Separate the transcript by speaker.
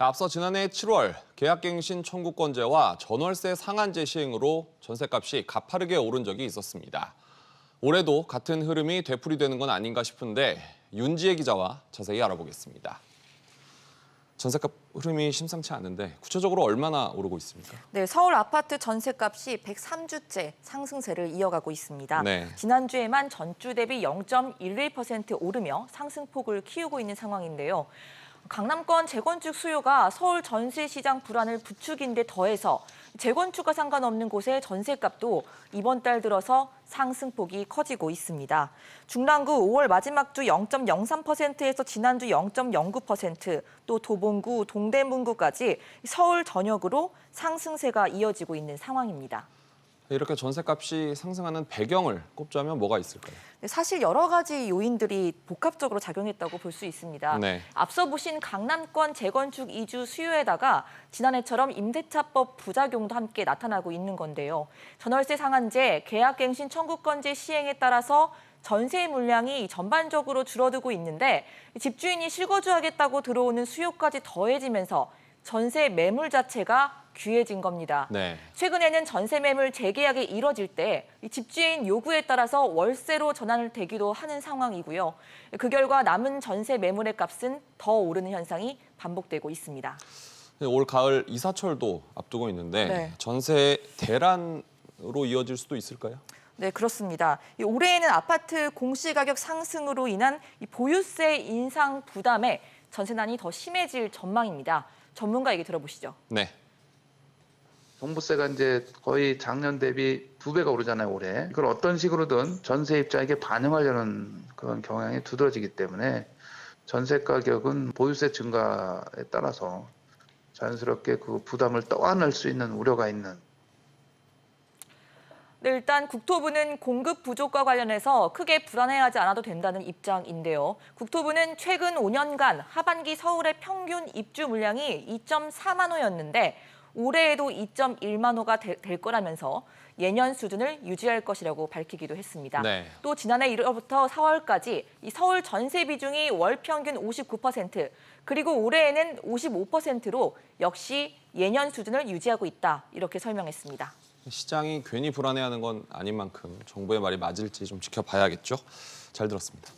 Speaker 1: 앞서 지난해 7월 계약갱신 청구권제와 전월세 상한제 시행으로 전셋값이 가파르게 오른 적이 있었습니다. 올해도 같은 흐름이 되풀이되는 건 아닌가 싶은데 윤지혜 기자와 자세히 알아보겠습니다. 전셋값 흐름이 심상치 않은데 구체적으로 얼마나 오르고 있습니까?
Speaker 2: 네, 서울 아파트 전셋값이 103주째 상승세를 이어가고 있습니다.
Speaker 1: 네.
Speaker 2: 지난주에만 전주 대비 0.11% 오르며 상승폭을 키우고 있는 상황인데요. 강남권 재건축 수요가 서울 전세 시장 불안을 부추긴 데 더해서 재건축과 상관없는 곳의 전셋값도 이번 달 들어서 상승폭이 커지고 있습니다. 중랑구 5월 마지막 주 0.03%에서 지난주 0.09%, 또 도봉구, 동대문구까지 서울 전역으로 상승세가 이어지고 있는 상황입니다.
Speaker 1: 이렇게 전셋값이 상승하는 배경을 꼽자면 뭐가 있을까요?
Speaker 2: 사실 여러 가지 요인들이 복합적으로 작용했다고 볼 수 있습니다.
Speaker 1: 네.
Speaker 2: 앞서 보신 강남권 재건축 이주 수요에다가 지난해처럼 임대차법 부작용도 함께 나타나고 있는 건데요. 전월세 상한제, 계약갱신 청구권제 시행에 따라서 전세 물량이 전반적으로 줄어들고 있는데 집주인이 실거주하겠다고 들어오는 수요까지 더해지면서 전세 매물 자체가 귀해진 겁니다.
Speaker 1: 네.
Speaker 2: 최근에는 전세 매물 재계약이 이뤄질 때 집주인 요구에 따라서 월세로 전환을 되기도 하는 상황이고요. 그 결과 남은 전세 매물의 값은 더 오르는 현상이 반복되고 있습니다.
Speaker 1: 올 가을 이사철도 앞두고 있는데
Speaker 2: 네.
Speaker 1: 전세 대란으로 이어질 수도 있을까요?
Speaker 2: 네, 그렇습니다. 올해에는 아파트 공시가격 상승으로 인한 보유세 인상 부담에 전세난이 더 심해질 전망입니다. 전문가 얘기 들어보시죠.
Speaker 1: 네.
Speaker 3: 종부세가 이제 거의 작년 대비 2배가 오르잖아요, 올해. 그걸 어떤 식으로든 전세 입자에게 반영하려는 그런 경향이 두드러지기 때문에 전세 가격은 보유세 증가에 따라서 자연스럽게 그 부담을 떠안을 수 있는 우려가 있는.
Speaker 2: 네, 일단 국토부는 공급 부족과 관련해서 크게 불안해하지 않아도 된다는 입장인데요. 국토부는 최근 5년간 하반기 서울의 평균 입주 물량이 2.4만 호였는데 올해에도 2.1만 호가 될 거라면서 예년 수준을 유지할 것이라고 밝히기도 했습니다.
Speaker 1: 네.
Speaker 2: 또 지난해 1월부터 4월까지 이 서울 전세 비중이 월 평균 59%, 그리고 올해에는 55%로 역시 예년 수준을 유지하고 있다, 이렇게 설명했습니다.
Speaker 1: 시장이 괜히 불안해하는 건 아닌 만큼 정부의 말이 맞을지 좀 지켜봐야겠죠. 잘 들었습니다.